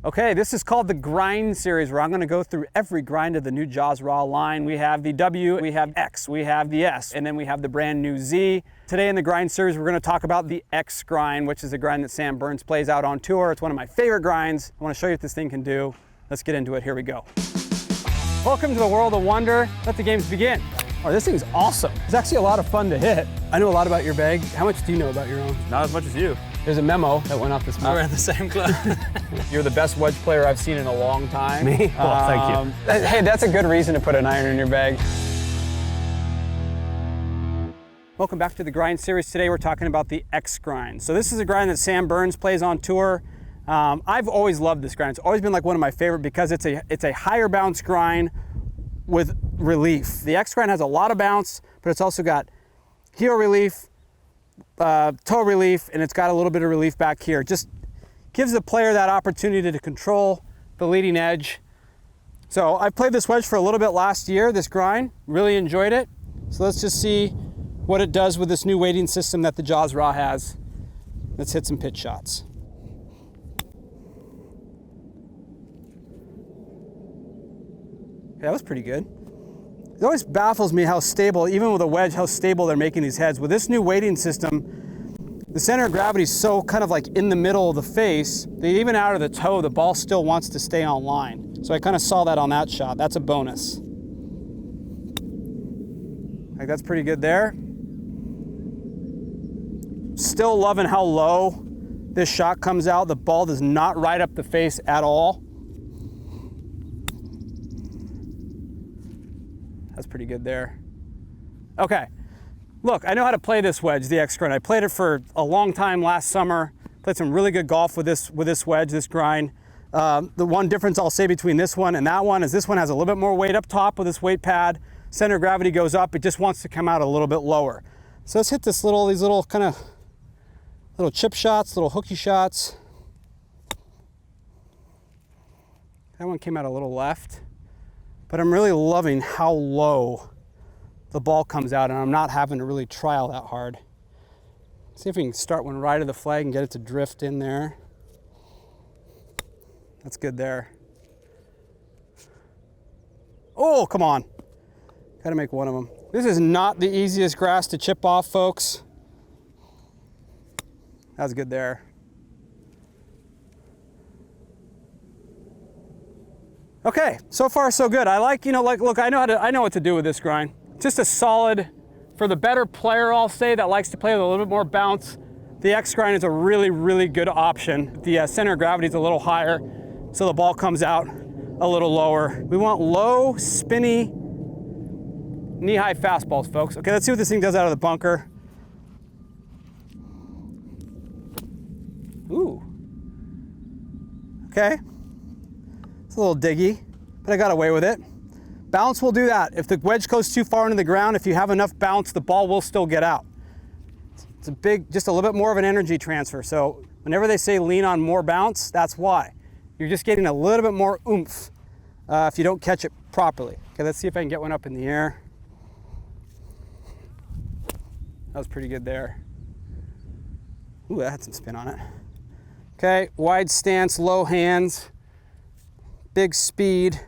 Okay, this is called the Grind Series, where I'm gonna go through every grind of the new Jaws Raw line. We have the W, we have X, we have the S, and then we have the brand new Z. Today in the Grind Series, we're gonna talk about the X grind, which is the grind that Sam Burns plays out on tour. It's one of my favorite grinds. I wanna show you what this thing can do. Let's get into it, here we go. Welcome to the world of Wunder. Let the games begin. Oh, this thing's awesome. It's actually a lot of fun to hit. I know a lot about your bag. How much do you know about your own? Not as much as you. There's a memo that went off this month. We're in the same club. You're the best wedge player I've seen in a long time. Me? Well, thank you. Hey, that's a good reason to put an iron in your bag. Welcome back to the Grind Series. Today we're talking about the X grind. So this is a grind that Sam Burns plays on tour. I've always loved this grind. It's always been like one of my favorite because it's a higher bounce grind with relief. The X grind has a lot of bounce, but it's also got heel relief, toe relief, and it's got a little bit of relief back here. Just gives the player that opportunity to control the leading edge. So I played this wedge for a little bit last year, this grind, really enjoyed it. So let's just see what it does with this new weighting system that the Jaws Raw has. Let's hit some pitch shots. Yeah, that was pretty good. It always baffles me how stable, even with a wedge, how stable they're making these heads. With this new weighting system, the center of gravity is so kind of like in the middle of the face that even out of the toe, the ball still wants to stay on line. So I kind of saw that on that shot. That's a bonus. Like, that's pretty good there. Still loving how low this shot comes out. The ball does not ride up the face at all. That's pretty good there. Okay, look, I know how to play this wedge, the X grind. I played it for a long time last summer. Played some really good golf with this wedge, this grind. The one difference I'll say between this one and that one is this one has a little bit more weight up top with this weight pad. Center of gravity goes up, it just wants to come out a little bit lower. So let's hit these little kind of little chip shots, little hooky shots. That one came out a little left. But I'm really loving how low the ball comes out and I'm not having to really try all that hard. See if we can start one right of the flag and get it to drift in there. That's good there. Oh, come on. Gotta make one of them. This is not the easiest grass to chip off, folks. That's good there. Okay, so far so good. I like, look, I know what to do with this grind. Just a solid, for the better player, I'll say, that likes to play with a little bit more bounce. The X grind is a really, really good option. The center of gravity is a little higher, so the ball comes out a little lower. We want low, spinny, knee-high fastballs, folks. Okay, let's see what this thing does out of the bunker. Ooh. Okay. It's a little diggy, but I got away with it. Bounce will do that. If the wedge goes too far into the ground, if you have enough bounce, the ball will still get out. It's just a little bit more of an energy transfer. So whenever they say lean on more bounce, that's why. You're just getting a little bit more oomph if you don't catch it properly. Okay, let's see if I can get one up in the air. That was pretty good there. Ooh, that had some spin on it. Okay, wide stance, low hands. Big speed.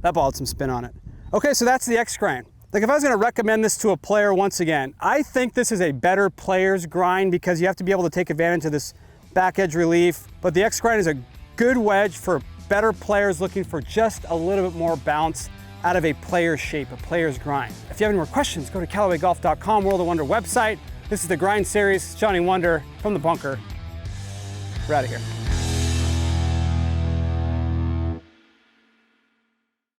That ball had some spin on it. Okay, so that's the X grind. Like, if I was gonna recommend this to a player once again, I think this is a better player's grind because you have to be able to take advantage of this back edge relief. But the X grind is a good wedge for better players looking for just a little bit more bounce out of a player's shape, a player's grind. If you have any more questions, go to CallawayGolf.com, World of Wunder website. This is the Grind Series. Johnny Wunder from the bunker. We're out of here.